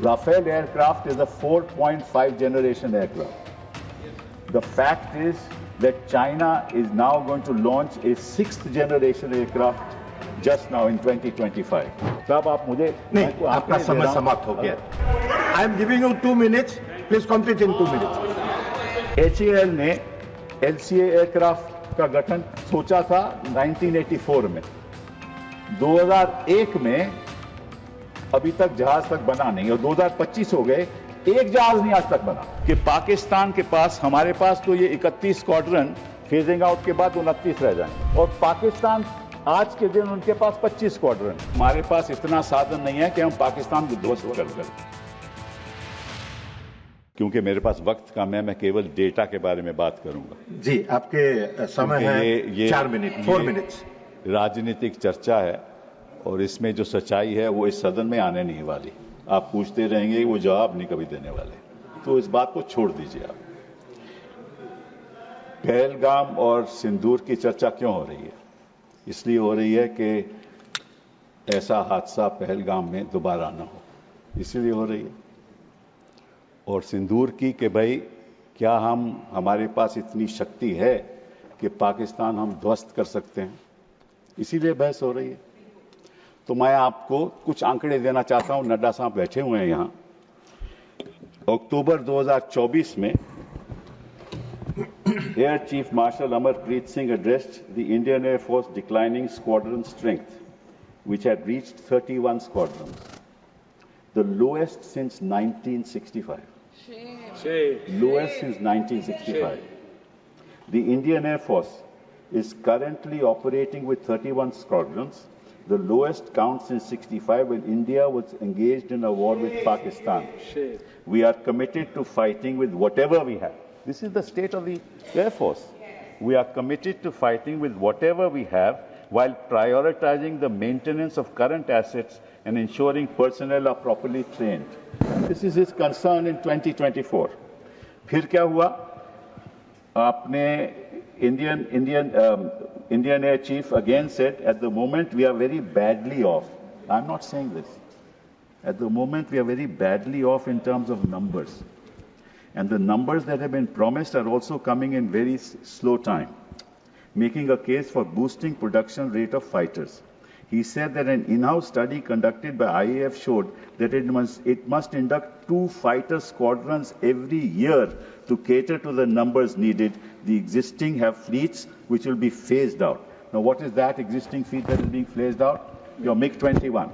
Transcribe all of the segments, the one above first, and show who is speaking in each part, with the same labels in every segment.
Speaker 1: Rafale aircraft is a 4.5 generation aircraft. The fact is that China is now going to launch a 6th generation aircraft just now in 2025. साहब आप मुझे
Speaker 2: नहीं, आपका समय समाप्त हो गया. I am giving you 2 minutes. Please complete in 2 minutes.
Speaker 1: HAL ने LCA एयरक्राफ्ट का गठन सोचा था 1984 में. 2001 में अभी तक जहाज तक बना नहीं और 2025 हो गए, एक जहाज नहीं आज तक बना. कि पाकिस्तान के पास, हमारे पास तो ये 31 स्क्वाड्रन फेजिंग आउट के बाद 29 रह जाएंगे और पाकिस्तान आज के दिन उनके पास 25 स्क्वाड्रन. हमारे पास इतना साधन नहीं है कि हम पाकिस्तान को ध्वस्त कर दें. क्योंकि मेरे पास वक्त कम है, मैं केवल डेटा के बारे में बात करूंगा.
Speaker 2: जी, आपके समय है 4 मिनट, 4 मिनट्स.
Speaker 1: राजनीतिक चर्चा है और इसमें जो सच्चाई है वो इस सदन में आने नहीं वाली. आप पूछते रहेंगे, वो जवाब नहीं कभी देने वाले. तो इस बात को छोड़ दीजिए. आप पहलगाम और सिंदूर की चर्चा क्यों हो रही है? इसलिए हो रही है कि ऐसा हादसा पहलगाम में दोबारा ना हो, इसलिए हो रही है. और सिंदूर की कि भाई क्या हमारे पास इतनी शक्ति है कि पाकिस्तान हम ध्वस्त कर सकते हैं, इसीलिए बहस हो रही है. तो मैं आपको कुछ आंकड़े देना चाहता हूं. नड्डा साहब बैठे हुए हैं यहां. अक्टूबर 2024 में Air Chief Marshal Amarpreet Singh addressed the Indian Air Force declining squadron strength, which had reached 31 squadrons, the lowest since 1965. Lowest since 1965. The Indian Air Force is currently operating with 31 squadrons, the lowest count since 65 when India was engaged in a war with Pakistan. We are committed to fighting with whatever we have. This is the state of the Air Force. We are committed to fighting with whatever we have while prioritizing the maintenance of current assets and ensuring personnel are properly trained. This is his concern in 2024. फिर क्या हुआ? आपने Indian Air Chief again said, at the moment we are very badly off. I'm not saying this. At the moment we are very badly off in terms of numbers. And the numbers that have been promised are also coming in very slow time, making a case for boosting production rate of fighters. He said that an in-house study conducted by IAF showed that it must induct 2 fighter squadrons every year to cater to the numbers needed. The existing have fleets which will be phased out. Now, what is that existing fleet that is being phased out? Your MiG-21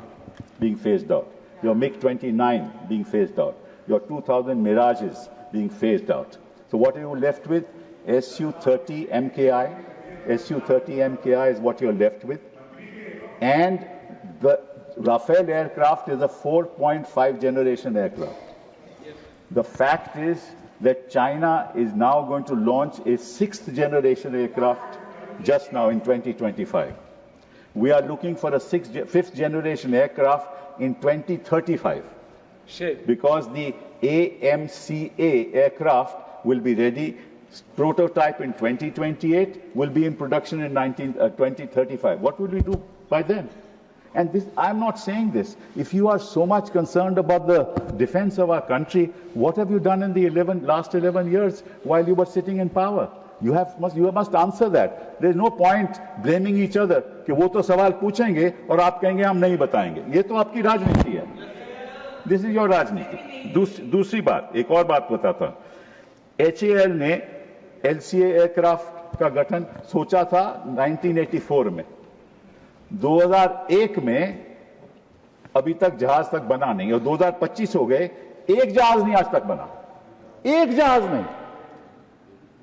Speaker 1: being phased out. Your MiG-29 being phased out. Your 2000 Mirages being phased out. So what are you left with? Su-30 MKI. Su-30 MKI is what you're left with. And the Rafale aircraft is a 4.5 generation aircraft. The fact is that China is now going to launch a 6th generation aircraft just now in 2025. We are looking for a 5th generation aircraft in 2035. Because the AMCA aircraft will be ready, prototype in 2028, will be in production in 2035. What will we do by then? And this, I'm not saying this. If you are so much concerned about the defense of our country, what have you done in the last 11 years while you were sitting in power? You must answer that. There is no point blaming each other कि वो तो सवाल पूछेंगे और आप कहेंगे हम नहीं बताएंगे. ये तो आपकी राजनीति है. This is your राजनीति. दूसरी बात, एक और बात बताता. HAL ने LCA एयरक्राफ्ट का गठन सोचा था 1984 में. 2001 में अभी तक जहाज तक बना नहीं और 2025 हो गए, एक जहाज नहीं आज तक बना. एक जहाज नहीं,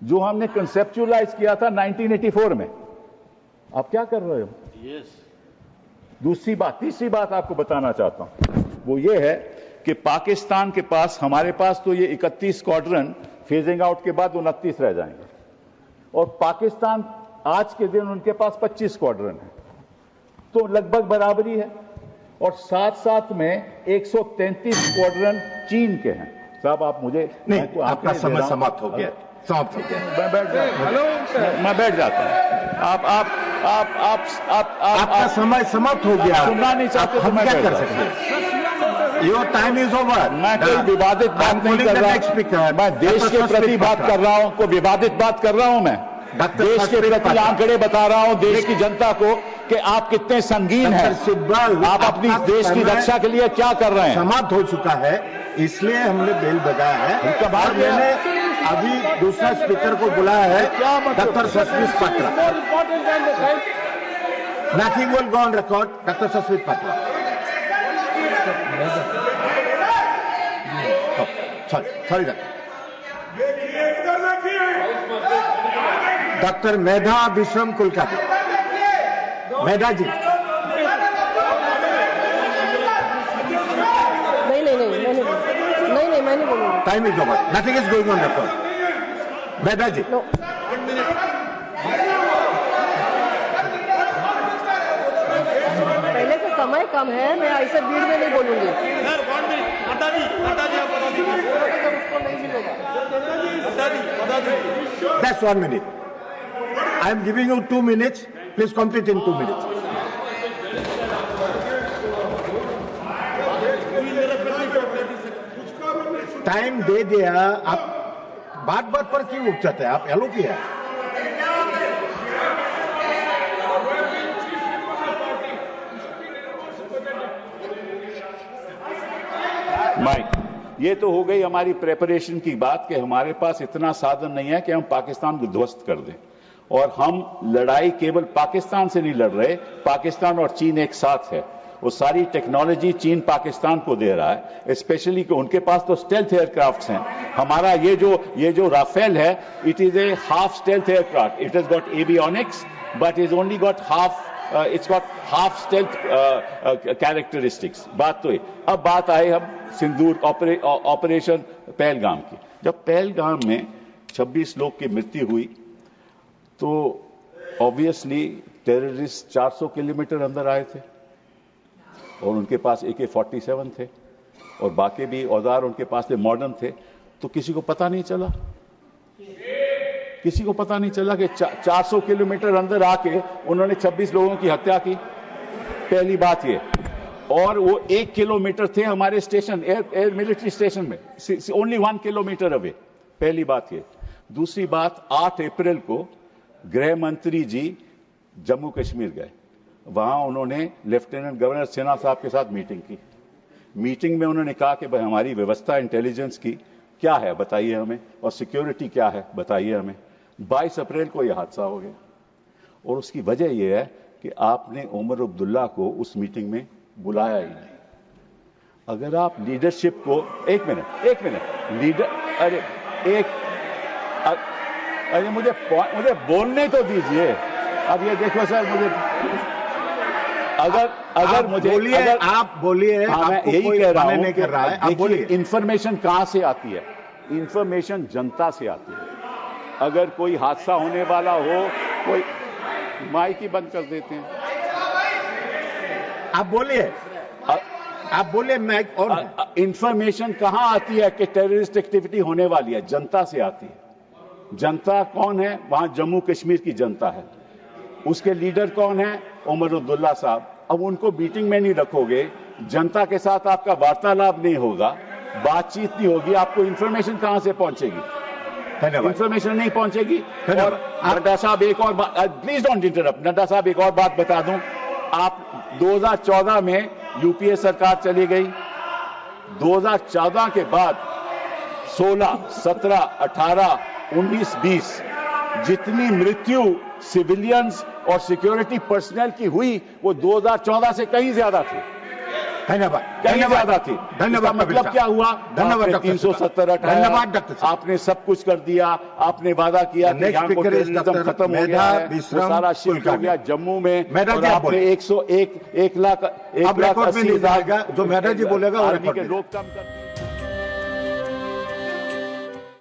Speaker 1: जो हमने कंसेप्चुअलाइज किया था 1984 में. आप क्या कर रहे हो? तीसरी बात आपको बताना चाहता हूं, वो ये है कि पाकिस्तान के पास, हमारे पास तो ये 31 स्क्वाड्रन फेजिंग आउट के बाद 29 रह जाएंगे और पाकिस्तान आज के दिन उनके पास 25 स्क्वाड्रन है, तो लगभग बराबरी है. और साथ में 133 स्क्वाड्रन चीन के हैं. साहब आप मुझे
Speaker 2: नहीं, आपका समय समाप्त हो गया.
Speaker 1: मैं बैठ जाता हूं. आपका
Speaker 2: समय समाप्त हो गया.
Speaker 1: सुनना नहीं चाहते तो मैं
Speaker 2: क्या कर सकते हैं? Your time is over.
Speaker 1: मैं कोई विवादित बात नहीं कर रहा, मैं देश के प्रति बात कर रहा हूं, कोई विवादित बात कर रहा हूं मैं देश के प्रति आंकड़े बता रहा हूं देश की जनता को कि आप कितने संगीन हैं, आप अपनी देश की रक्षा के लिए क्या कर रहे हैं।
Speaker 2: समाप्त हो चुका है, इसलिए हमने बेल बजाया है। और मैंने अभी दूसरा स्पीकर को बुलाया है, doctor Sasmit Patra. Nothing will go on record, doctor Sasmit Patra. Sorry doctor Medha Vishwam Kulkarni. Medha ji.
Speaker 3: नहीं, मैं नहीं बोलूंगा।
Speaker 2: Time is over, nothing is going on record. Medha ji.
Speaker 3: पहले से समय कम है, मैं ऐसे भीड़ में नहीं बोलूंगी। उसको नहीं मिलेगा।
Speaker 2: That's 1 minute. I am giving you 2 minutes. Please complete in 2 minutes. Time दे दिया, आप बात पर क्यों उठ जाते हैं? आप हेलो किया।
Speaker 1: माइक, ये तो हो गई हमारी प्रेपरेशन की बात कि हमारे पास इतना साधन नहीं है कि हम पाकिस्तान को ध्वस्त कर दें, और हम लड़ाई केवल पाकिस्तान से नहीं लड़ रहे, पाकिस्तान और चीन एक साथ है। वो सारी टेक्नोलॉजी चीन पाकिस्तान को दे रहा है, स्पेशली कि उनके पास तो स्टेल्थ एयरक्राफ्ट्स हैं। हमारा ये जो राफेल है, it is a half stealth aircraft, it has got avionics but is only got half, it's got half stealth characteristics. बात तो है। अब बात आए हम सिंदूर ऑपरेशन पहलगाम की। जब पहलगाम में 26 लोग की मृत्यु हुई तो ऑब्वियसली टेररिस्ट 400 किलोमीटर अंदर आए थे और उनके पास AK-47 थे और बाकी भी औजार उनके पास थे, मॉडर्न थे। तो किसी को पता नहीं चला, किसी को पता नहीं चला कि 400 किलोमीटर अंदर आके उन्होंने 26 लोगों की हत्या की। पहली बात ये, और वो 1 किलोमीटर थे हमारे स्टेशन, एयर मिलिट्री स्टेशन में, ओनली 1 किलोमीटर अवे। पहली बात ये। दूसरी बात, 8 अप्रैल को गृह मंत्री जी जम्मू कश्मीर गए, वहां उन्होंने लेफ्टिनेंट गवर्नर सिन्हा साहब के साथ मीटिंग की। मीटिंग में उन्होंने कहा कि भाई हमारी व्यवस्था इंटेलिजेंस की क्या है बताइए हमें, और सिक्योरिटी क्या है बताइए हमें। 22 अप्रैल को यह हादसा हो गया, और उसकी वजह यह है कि आपने उमर अब्दुल्ला को उस मीटिंग में बुलाया ही नहीं। अगर आप लीडरशिप को, एक मिनट लीडर, अरे मुझे बोलने तो दीजिए। अब ये देखो सर, मुझे अगर मुझे
Speaker 2: बोलिए, आप बोलिए।
Speaker 1: हाँ, मैं यही कह रहा हूं
Speaker 2: कर रहा है, आप बोलिए।
Speaker 1: इंफॉर्मेशन कहां से आती है? इंफॉर्मेशन जनता से आती है। अगर कोई हादसा होने वाला हो, कोई माइक ही बंद कर देते हैं।
Speaker 2: आप बोलिए, आप बोलिए। मैं और
Speaker 1: इंफॉर्मेशन कहां आती है कि टेररिस्ट एक्टिविटी होने वाली है? जनता से आती है। जनता कौन है? वहां जम्मू कश्मीर की जनता है। उसके लीडर कौन है? उमर अब्दुल्ला साहब। अब उनको मीटिंग में नहीं रखोगे, जनता के साथ आपका वार्तालाप नहीं होगा, बातचीत नहीं होगी, आपको इंफॉर्मेशन कहां से पहुंचेगी? इंफॉर्मेशन नहीं पहुंचेगी। और नड्डा साहब एक और बात, प्लीज डोंट इंटरप्ट। नड्डा साहब एक और बात बता दूं, आप 2014 में यूपीए सरकार चली गई, 2014 के बाद 16, 17, 18, 19, 20 जितनी मृत्यु सिविलियंस और सिक्योरिटी पर्सनल की हुई वो 2014 से कहीं ज्यादा थी।
Speaker 2: धन्यवाद,
Speaker 1: कहीं ज्यादा थी।
Speaker 2: धन्यवाद।
Speaker 1: मतलब क्या हुआ?
Speaker 2: धन्यवाद।
Speaker 1: 370
Speaker 2: धन्यवाद डॉक्टर साहब।
Speaker 1: आपने सब कुछ कर दिया, आपने वादा किया कि यहाँ को टेररिज्म खत्म हो गया है, वो सारा शिफ्ट हो गया जम्मू में, और आपने 101 लाख 80,000
Speaker 2: जो मेधा जी बोलेगा
Speaker 1: आर्मी के लोग कम कर